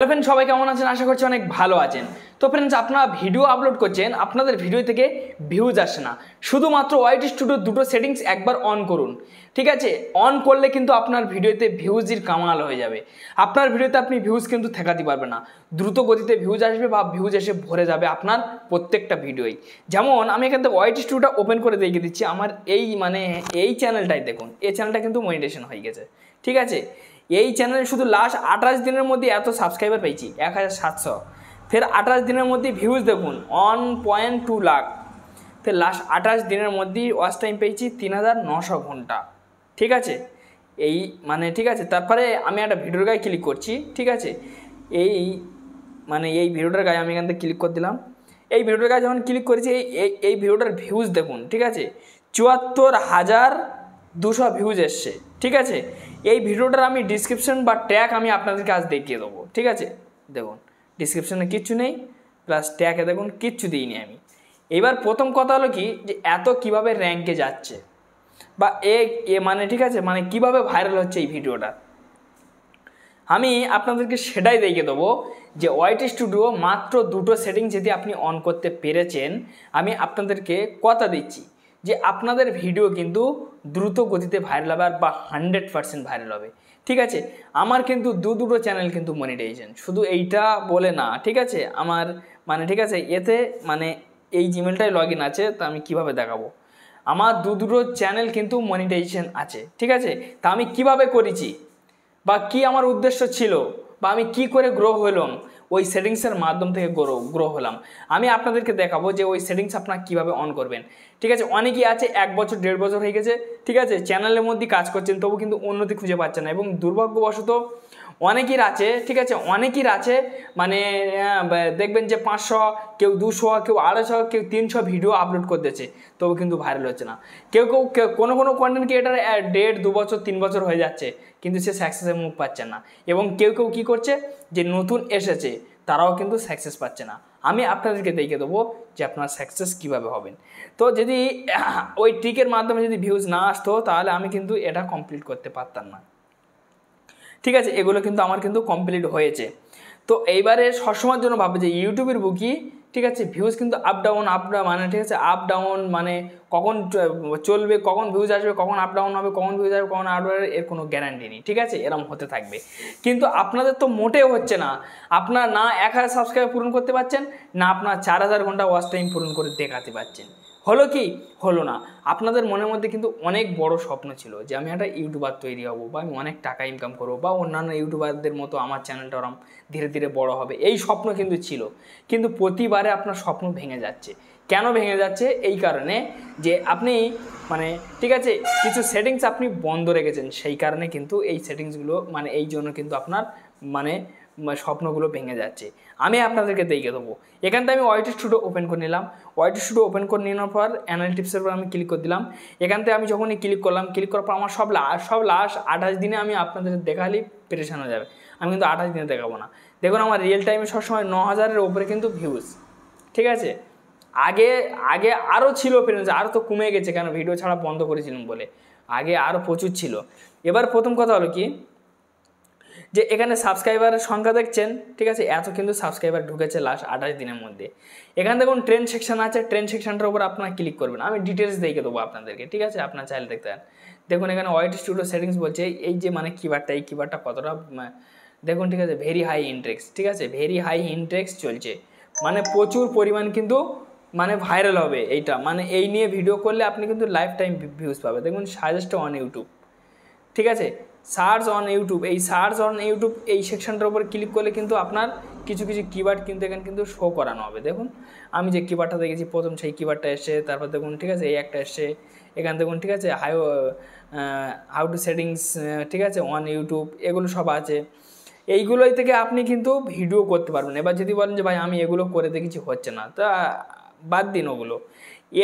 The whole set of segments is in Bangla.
ফ্রেন্ড সবাই কেমন আছেন? আশা করছি অনেক ভালো আছেন। তো ফ্রেন্ডস, আপনারা ভিডিও আপলোড করছেন, আপনাদের ভিডিও থেকে ভিউজ আসে না। শুধুমাত্র ওয়াইটি স্টুডিওর দুটো সেটিংস একবার অন করুন, ঠিক আছে? অন করলে কিন্তু আপনার ভিডিওতে ভিউজের কামাল হয়ে যাবে। আপনার ভিডিওতে আপনি ভিউজ কিন্তু ঠেকাতে পারবেন না, দ্রুত গতিতে ভিউজ আসবে বা ভিউজ এসে ভরে যাবে আপনার প্রত্যেকটা ভিডিওই। যেমন আমি এখান থেকে ওয়াইটি স্টুডিওটা ওপেন করে দেখিয়ে দিচ্ছি। আমার এই চ্যানেলটাই দেখুন, এই চ্যানেলটা কিন্তু মনিটাইজেশন হয়ে গেছে, ঠিক আছে? এই চ্যানেলে শুধু লাস্ট 28 দিনের মধ্যে এত সাবস্ক্রাইবার পেয়েছি 1700। ফের 28 দিনের মধ্যে ভিউজ দেখুন 1.2 লাখ। ফের লাস্ট 28 দিনের মধ্যেই ওয়াচ টাইম পেয়েছি 3900 ঘন্টা, ঠিক আছে? ঠিক আছে। তারপরে আমি একটা ভিডিওর গায়ে ক্লিক করছি, ঠিক আছে? এই ভিডিওটার গায়ে আমি এখান থেকে ক্লিক করে দিলাম। এই ভিডিওটার গায়ে যখন ক্লিক করেছি এই ভিডিওটার ভিউজ দেখুন, ঠিক আছে? 74,200 ভিউজ এসছে, ঠিক আছে? এই ভিডিওটার আমি ডিসক্রিপশন বা ট্যাগ আমি আপনাদেরকে আজ দেখিয়ে দেবো, ঠিক আছে? দেখুন ডিসক্রিপশনে কিচ্ছু নেই, প্লাস ট্যাগে দেখুন কিচ্ছু দিইনি আমি। এবার প্রথম কথা হলো কি, যে এত কিভাবে র্যাঙ্কে যাচ্ছে বা ঠিক আছে, কিভাবে ভাইরাল হচ্ছে এই ভিডিওটা, আমি আপনাদেরকে সেটাই দেখিয়ে দেবো। যে ওয়াইটি স্টুডিও মাত্র দুটো সেটিং যদি আপনি অন করতে পেরেছেন, আমি আপনাদেরকে কথা দিচ্ছি যে আপনাদের ভিডিও কিন্তু দ্রুত গতিতে ভাইরাল হবে বা 100% ভাইরাল হবে, ঠিক আছে? আমার কিন্তু দুটো চ্যানেল কিন্তু মনিটাইজেশন, শুধু এইটা বলে না, ঠিক আছে? আমার ঠিক আছে, এতে এই জিমেলটাই লগ ইন আছে। তা আমি কিভাবে দেখাবো? আমার দুটো চ্যানেল কিন্তু মনিটাইজেশন আছে, ঠিক আছে? তা আমি কিভাবে করেছি বা কি আমার উদ্দেশ্য ছিল বা আমি কি করে গ্রো হলাম, ওই সেটিংসের মাধ্যম থেকে গ্রো হলাম, আমি আপনাদেরকে দেখাবো যে ওই সেটিংস আপনারা কীভাবে অন করবেন, ঠিক আছে? অনেকেই আছে 1 বছর 1.5 বছর হয়ে গেছে, ঠিক আছে? চ্যানেলের মধ্যে কাজ করছেন, তবু কিন্তু উন্নতি খুঁজে পাচ্ছেন না। এবং দুর্ভাগ্যবশত অনেকের আছে, ঠিক আছে? অনেকের আছে দেখবেন যে 500, কেউ 200, কেউ 250, কেউ 300 ভিডিও আপলোড করতেছে, তবু কিন্তু ভাইরাল হচ্ছে না। কেউ কোনো কন্টেন্ট ক্রিয়েটার 1.5, 2 বছর 3 বছর হয়ে যাচ্ছে, কিন্তু সে সাকসেসের মুখ পাচ্ছে না। এবং কেউ কী করছে, যে নতুন এসেছে তারাও কিন্তু সাকসেস পাচ্ছে না। আমি আপনাদেরকে দেখিয়ে দেবো যে আপনার সাকসেস কীভাবে হবেন। তো যদি ওই ট্রিকের মাধ্যমে যদি ভিউজ না আসতো, তাহলে আমি কিন্তু এটা কমপ্লিট করতে পারতাম না, ঠিক আছে? এগুলো কিন্তু আমার কিন্তু কমপ্লিট হয়েছে। তো এইবারে সবসময়ের জন্য ভাববে যে ইউটিউবের বুকি, ঠিক আছে? ভিউজ কিন্তু আপ ডাউন ঠিক আছে, আপ ডাউন কখন চলবে, কখন ভিউজ আসবে, কখন আপ ডাউন হবে, কখন ভিউজ আসবে, কখন আপ ডাউন, এর কোনো গ্যারান্টি নেই, ঠিক আছে? এরকম হতে থাকবে। কিন্তু আপনাদের তো মোটেও হচ্ছে না। আপনার না 1000 সাবস্ক্রাইবার পূরণ করতে পারছেন, না আপনার 4000 ঘন্টা ওয়াচ টাইম পূরণ করে দেখাতে পারছেন। হলো কি? হলো না। আপনাদের মনের মধ্যে কিন্তু অনেক বড় স্বপ্ন ছিল যে আমি একটা ইউটিউবার তৈরি হব, বা আমি অনেক টাকা ইনকাম করবো, বা অন্যান্য ইউটিউবারদের মতো আমার চ্যানেলটা ওরকম ধীরে ধীরে বড় হবে, এই স্বপ্ন কিন্তু ছিল। কিন্তু প্রতিবারে আপনার স্বপ্ন ভেঙে যাচ্ছে। কেন ভেঙে যাচ্ছে? এই কারণে যে আপনি ঠিক আছে, কিছু সেটিংস আপনি বন্ধ রেখেছেন, সেই কারণে কিন্তু এই সেটিংসগুলো এই জন্য কিন্তু আপনার স্বপ্নগুলো ভেঙে যাচ্ছে। আমি আপনাদেরকে দেখিয়ে দেবো। এখান থেকে আমি ওয়াইটি স্টুডিও ওপেন করে নিলাম। ওয়াইটি স্টুডিও ওপেন করে নেওয়ার পর অ্যানালিটিক্সের উপর আমি ক্লিক করে দিলাম। এখান থেকে আমি যখনই ক্লিক করলাম, ক্লিক করার পর আমার সব লাস্ট 28 দিনে আমি আপনাদের দেখালেই পেরেশান হয়ে যাবে। আমি কিন্তু 28 দিনে দেখাবো না। দেখুন আমার রিয়েল টাইমে সবসময় 9000-এর ওপরে কিন্তু ভিউজ, ঠিক আছে? আগে আরও ছিল ফ্রেন্ডস, আরও তো কমে গেছে, কেন ভিডিও ছাড়া বন্ধ করেছিলাম বলে। আগে আরও প্রচুর ছিল। এবার প্রথম কথা হলো কি, যে এখানে সাবস্ক্রাইবারের সংখ্যা দেখছেন, ঠিক আছে? এত কিন্তু সাবস্ক্রাইবার ঢুকেছে লাস্ট 28 দিনের মধ্যে। এখানে দেখুন ট্রেন্ড সেকশন আছে, ট্রেন্ড সেকশনটার উপর আপনারা ক্লিক করবেন। আমি ডিটেলস দেখে দেবো আপনাদেরকে, ঠিক আছে? আপনার চাইলে দেখতে পারেন। দেখুন এখানে ওয়াইটি স্টুডিও সেটিংস বলছে এই যে কিওয়ার্ডটা, এই কিওয়ার্ডটা কতটা দেখুন, ঠিক আছে? ভেরি হাই ইন্ডেক্স, ঠিক আছে? ভেরি হাই ইন্ডেক্স চলছে, প্রচুর পরিমাণ কিন্তু ভাইরাল হবে এইটা। এই নিয়ে ভিডিও করলে আপনি কিন্তু লাইফ টাইম ভিউজ পাবে। দেখুন সাজেস্ট অন ইউটিউব, ঠিক আছে? সার্চ অন ইউটিউব, এই সার্চ অন ইউটিউব এই সেকশনটার উপর ক্লিক করলে কিন্তু আপনার কিছু কিওয়ার্ড কিন্তু এখানে কিন্তু শো করানো হবে। দেখুন আমি যে কিওয়ার্ডটা দেখেছি প্রথম, সেই কিওয়ার্ডটা এসছে। তারপর দেখুন, ঠিক আছে? এই একটা এসছে। এখানে দেখুন, ঠিক আছে? হাউ টু সেটিংস, ঠিক আছে? অন ইউটিউব, এগুলো সব আছে। এইগুলোই থেকে আপনি কিন্তু ভিডিও করতে পারবেন। এবার যদি বলেন যে ভাই আমি এগুলো করে দেখেছি হচ্ছে না, তা বাদ দিন ওগুলো।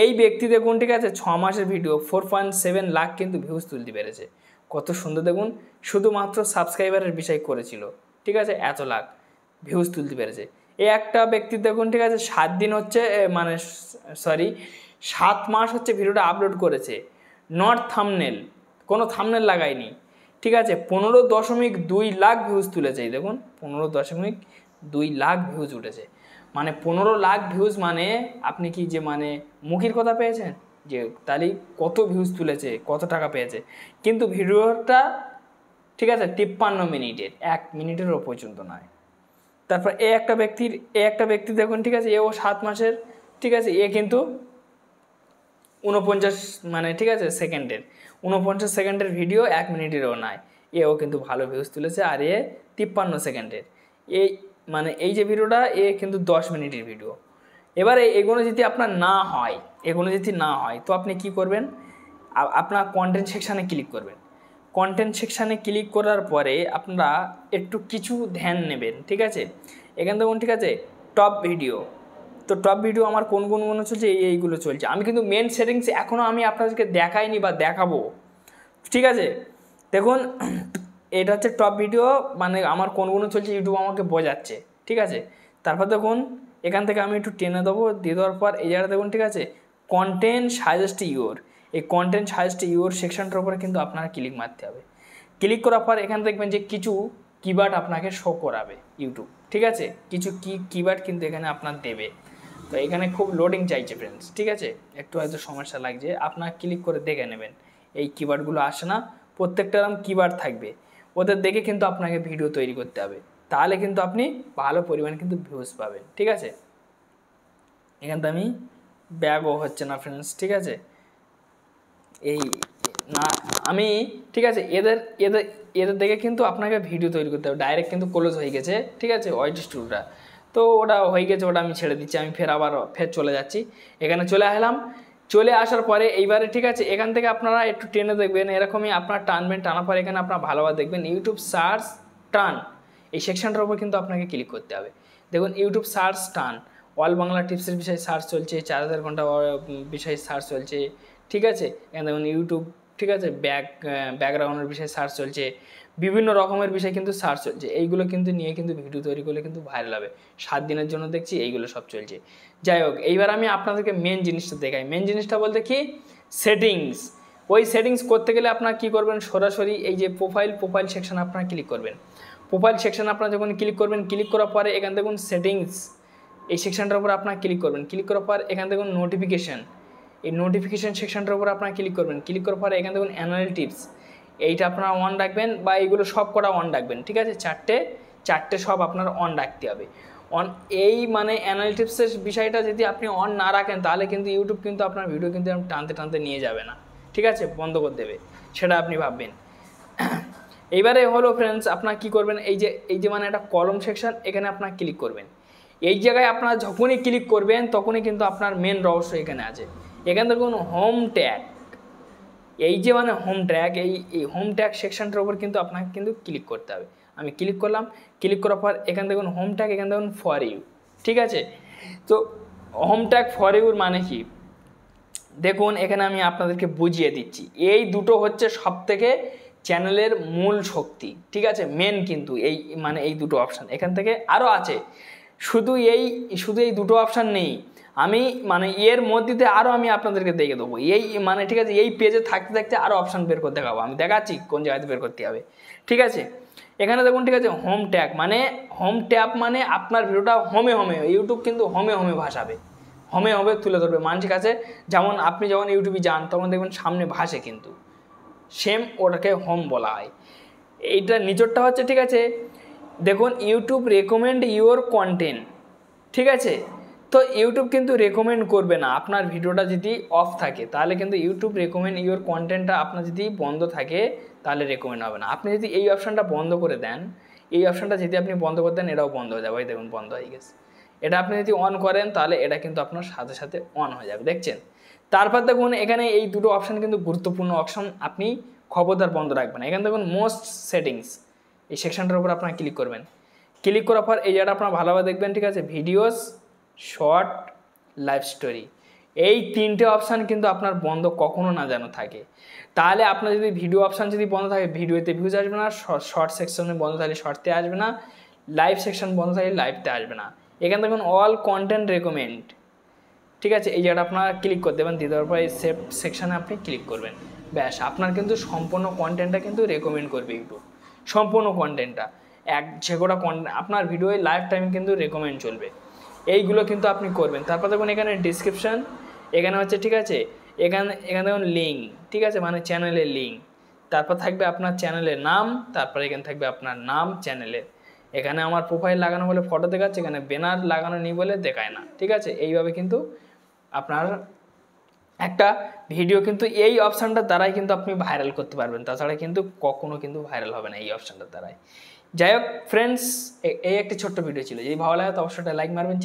এই ব্যক্তি দেখুন, ঠিক আছে? 6 মাসের ভিডিও 4.7 লাখ কিন্তু ভিউজ তুলতে পেরেছে। কত সুন্দর দেখুন, শুধুমাত্র সাবস্ক্রাইবারের বিষয় করেছিল, ঠিক আছে? এত লাখ ভিউজ তুলতে পেরেছে। এই একটা ব্যক্তি দেখুন, ঠিক আছে? 7 দিন হচ্ছে 7 মাস হচ্ছে ভিডিওটা আপলোড করেছে। নট থাম্বনেল, কোনো থাম্বনেল লাগায়নি, ঠিক আছে 15.2 লাখ ভিউজ তুলেছে। এই দেখুন 15.2 লাখ ভিউজ উঠেছে, মানে 15 লাখ ভিউজ মানে আপনি কি যে মানে মুখের কথা পেয়েছেন যে তাহলে কত ভিউজ তুলেছে, কত টাকা পেয়েছে। কিন্তু ভিডিওটা ঠিক আছে 53 মিনিটের, 1 মিনিটেরও পর্যন্ত নয়। তারপর এ একটা ব্যক্তি দেখুন ঠিক আছে, এও 7 মাসের, ঠিক আছে এ কিন্তু 49 মানে ঠিক আছে সেকেন্ডের, 49 সেকেন্ডের ভিডিও 1 মিনিটেরও নয়, এও কিন্তু ভালো ভিউজ তুলেছে। আর এ 53 সেকেন্ডের, এই মানে এই যে ভিডিওটা এ কিন্তু 10 মিনিটের ভিডিও। এবারে এগুলো যদি আপনার না হয়, তো আপনি কি করবেন, আপনার কন্টেন্ট সেকশানে ক্লিক করবেন। কন্টেন্ট সেকশানে ক্লিক করার পরে আপনারা একটু কিছু ধ্যান নেবেন, ঠিক আছে। এখান থেকে ঠিক আছে টপ ভিডিও, তো টপ ভিডিও আমার কোন কোনগুলো চলছে, এইগুলো চলছে। আমি কিন্তু মেন সেটিংস এখনও আমি আপনাদেরকে দেখাইনি বা দেখাবো, ঠিক আছে। দেখুন এটা হচ্ছে টপ ভিডিও, মানে আমার কোনগুলো চলছে ইউটিউব আমাকে বোঝাচ্ছে, ঠিক আছে। তারপর দেখুন এখান থেকে আমি একটু টেনে দেবো, দিয়ে দেওয়ার পর এই জায়গাটা দেখুন ঠিক আছে কন্টেন্ট সাজেস্ট ইউর, এই কন্টেন্ট সাজেস্ট ইউর সেকশনটার উপরে কিন্তু আপনার ক্লিক মারতে হবে। ক্লিক করার পর এখানে দেখবেন যে কিছু কিওয়ার্ড আপনাকে শো করাবে ইউটিউব, ঠিক আছে। কিছু কিওয়ার্ড কিন্তু এখানে আপনার দেবে। তো এখানে খুব লোডিং চাইছে ফ্রেন্ডস, ঠিক আছে, একটু হয়তো সমস্যা লাগছে, আপনার ক্লিক করে দেখে নেবেন। এই কিওয়ার্ডগুলো আসে না, প্রত্যেকটা এরকম কিওয়ার্ড থাকবে, ওদের দেখে কিন্তু আপনাকে ভিডিও তৈরি করতে হবে, তাহলে কিন্তু আপনি ভালো পরিমাণে কিন্তু ভিউজ পাবেন, ঠিক আছে। এখানটা আমি ব্যাগও হচ্ছে না ফ্রেন্ডস, ঠিক আছে। এই না আমি ঠিক আছে এদের দেখে কিন্তু আপনাকে ভিডিও তৈরি করতে হবে। ডাইরেক্ট কিন্তু ক্লোজ হয়ে গেছে, ঠিক আছে ওয়াইটি স্টুডিওটা, তো ওটা হয়ে গেছে, ওটা আমি ছেড়ে দিচ্ছি। আমি ফের চলে যাচ্ছি, এখানে চলে আসলাম। চলে আসার পরে এইবারে ঠিক আছে এখান থেকে আপনারা একটু টেনে দেখবেন, এরকমই আপনার টানবেন, টানার পরে এখানে আপনার ভালোভাবে দেখবেন ইউটিউব সার্চ টান, এই সেকশনটার উপর কিন্তু আপনাকে ক্লিক করতে হবে। দেখুন ইউটিউব সার্চ টান, অল বাংলা টিপসের বিষয়ে সার্চ চলছে, 4000 ঘন্টা বিষয়ে সার্চ চলছে, ঠিক আছে। এখানে দেখুন ইউটিউব, ঠিক আছে ব্যাকগ্রাউন্ডের বিষয়ে সার্চ চলছে, বিভিন্ন রকমের বিষয় কিন্তু সার্চ চলছে। এইগুলো কিন্তু নিয়ে কিন্তু ভিডিও তৈরি করলে কিন্তু ভাইরাল হবে। 7 দিনের জন্য দেখছি এইগুলো সব চলছে। যাই হোক এইবার আমি আপনাদেরকে মেন জিনিসটা দেখাই। মেন জিনিসটা বলতে কি সেটিংস। ওই সেটিংস করতে গেলে আপনার কি করবেন, সরাসরি এই যে প্রোফাইল সেকশন আপনারা ক্লিক করবেন। প্রোফাইল সেকশন আপনারা যখন ক্লিক করবেন, ক্লিক করার পরে এখান দেখুন সেটিংস, এই সেকশনটার উপর আপনারা ক্লিক করবেন। ক্লিক করার পর এখান দেখুন নোটিফিকেশান, এই নোটিফিকেশান সেকশনটার উপর আপনারা ক্লিক করবেন। ক্লিক করার পরে এখানে দেখুন অ্যানালিটিক্স, এইটা আপনারা অন রাখবেন, বা এইগুলো সব কটা অন রাখবেন, ঠিক আছে। চারটে সব আপনার অন রাখতে হবে। অন এই মানে অ্যানালিটিক্সের বিষয়টা যদি আপনি অন না রাখেন, তাহলে কিন্তু ইউটিউব কিন্তু আপনার ভিডিও কিন্তু টানতে নিয়ে যাবে না, ঠিক আছে, বন্ধ করে দেবে, সেটা আপনি ভাববেন। এইবারে হলো ফ্রেন্ডস আপনার কি করবেন, এই যে মানে একটা কলম সেকশন, এখানে আপনার ক্লিক করবেন। এই জায়গায় আপনারা যখনই ক্লিক করবেন তখনই কিন্তু আপনার মেন রহস্য এখানে আছে। এখানে দেখুন হোম ট্যাগ, এই যে মানে হোম ট্যাগ, এই হোম ট্যাগ সেকশনটার উপর কিন্তু আপনাকে কিন্তু ক্লিক করতে হবে। আমি ক্লিক করলাম, ক্লিক করার পর এখানে দেখুন হোম ট্যাগ, এখানে দেখুন ফর ইউ, ঠিক আছে। তো হোম ট্যাগ ফর ইউর মানে কি দেখুন, এখানে আমি আপনাদেরকে বুঝিয়ে দিচ্ছি। এই দুটো হচ্ছে সবথেকে চ্যানেলের মূল শক্তি, ঠিক আছে, মেন কিন্তু এই মানে এই দুটো অপশান। এখান থেকে আরও আছে, শুধু এই দুটো অপশান নেই, আমি মানে এর মধ্যে আরও আমি আপনাদেরকে দেখে দেবো। এই মানে ঠিক আছে এই পেজে থাকতে আরও অপশান বের করে দেখাবো, আমি দেখাচ্ছি কোন জায়গাতে বের করতে হবে, ঠিক আছে। এখানে দেখুন ঠিক আছে হোম ট্যাগ মানে আপনার ভিডিওটা হোমে ইউটিউব কিন্তু হোমে ভাসাবে, হোমে তুলে ধরবে মানুষের কাছে। যেমন আপনি যখন ইউটিউবে যান তখন দেখবেন সামনে ভাসে, কিন্তু সেম ওটাকে হোম বলা হয়। এইটা নিচরটা হচ্ছে ঠিক আছে দেখুন ইউটিউব রেকমেন্ড ইউর কন্টেন্ট, ঠিক আছে। তো ইউটিউব কিন্তু রেকমেন্ড করবে না আপনার ভিডিওটা যদি অফ থাকে, তাহলে কিন্তু ইউটিউব রেকমেন্ড ইউর কন্টেন্টটা আপনার যদি বন্ধ থাকে তাহলে রেকমেন্ড হবে না। আপনি যদি এই অপশানটা বন্ধ করে দেন, এটাও বন্ধ হয়ে যাবে। ওই দেখুন বন্ধ হয়ে গেছে। এটা আপনি যদি অন করেন তাহলে এটা কিন্তু আপনার সাথে সাথে অন হয়ে যাবে, দেখছেন। তারপর দেখুন এখানে এই দুটো অপশান কিন্তু গুরুত্বপূর্ণ অপশান, আপনি খবরদার বন্ধ রাখবেন। এখানে দেখুন মোস্ট সেটিংস, এই সেকশনটার উপর আপনারা ক্লিক করবেন। ক্লিক করার পর এই জায়গাটা আপনারা ভালোভাবে দেখবেন, ঠিক আছে, ভিডিওস, শর্ট, লাইভ স্টোরি, এই 3টে অপশান কিন্তু আপনার বন্ধ কখনো না যেন থাকে। তাহলে আপনার যদি ভিডিও অপশান যদি বন্ধ থাকে ভিডিওতে ভিউজ আসবে না, শর্ট সেকশনে বন্ধ থাকলে শর্টতে আসবে না, লাইভ সেকশন বন্ধ থাকলে লাইভতে আসবে না। এখানে দেখুন অল কন্টেন্ট রেকমেন্ড, ঠিক আছে, এই জায়গাটা আপনারা ক্লিক করে দেবেন। দিয়ে দেওয়ার পর এই সেভ সেকশানে আপনি ক্লিক করবেন। ব্যাস আপনার কিন্তু সম্পূর্ণ কন্টেন্টটা কিন্তু রেকমেন্ড করবে ইউটিউব, সম্পূর্ণ কন্টেন্টটা যে কটা আপনার ভিডিওয় লাইফ টাইম কিন্তু রেকমেন্ড চলবে। এইগুলো কিন্তু আপনি করবেন। তারপর দেখুন এখানে ডিসক্রিপশান, এখানে হচ্ছে ঠিক আছে, এখানে দেখুন লিঙ্ক, ঠিক আছে, মানে চ্যানেলের লিঙ্ক, তারপর থাকবে আপনার চ্যানেলের নাম, তারপর এখানে থাকবে আপনার নাম চ্যানেলের। এখানে আমার প্রোফাইল লাগানো বলে ফটো দেখাচ্ছে, এখানে ব্যানার লাগানো নেই বলে দেখায় না, ঠিক আছে। এইভাবে কিন্তু আপনার একটা ভিডিও কিন্তু এই অপশানটার দ্বারাই কিন্তু আপনি ভাইরাল করতে পারবেন, তাছাড়া কিন্তু কখনো কিন্তু ভাইরাল হবে না এই অপশানটার দ্বারাই। যাই হোক ফ্রেন্ডস, এই একটি ছোট্ট ভিডিও ছিল, যদি ভালো লাগে তো অবশ্যই লাইক মারবেন।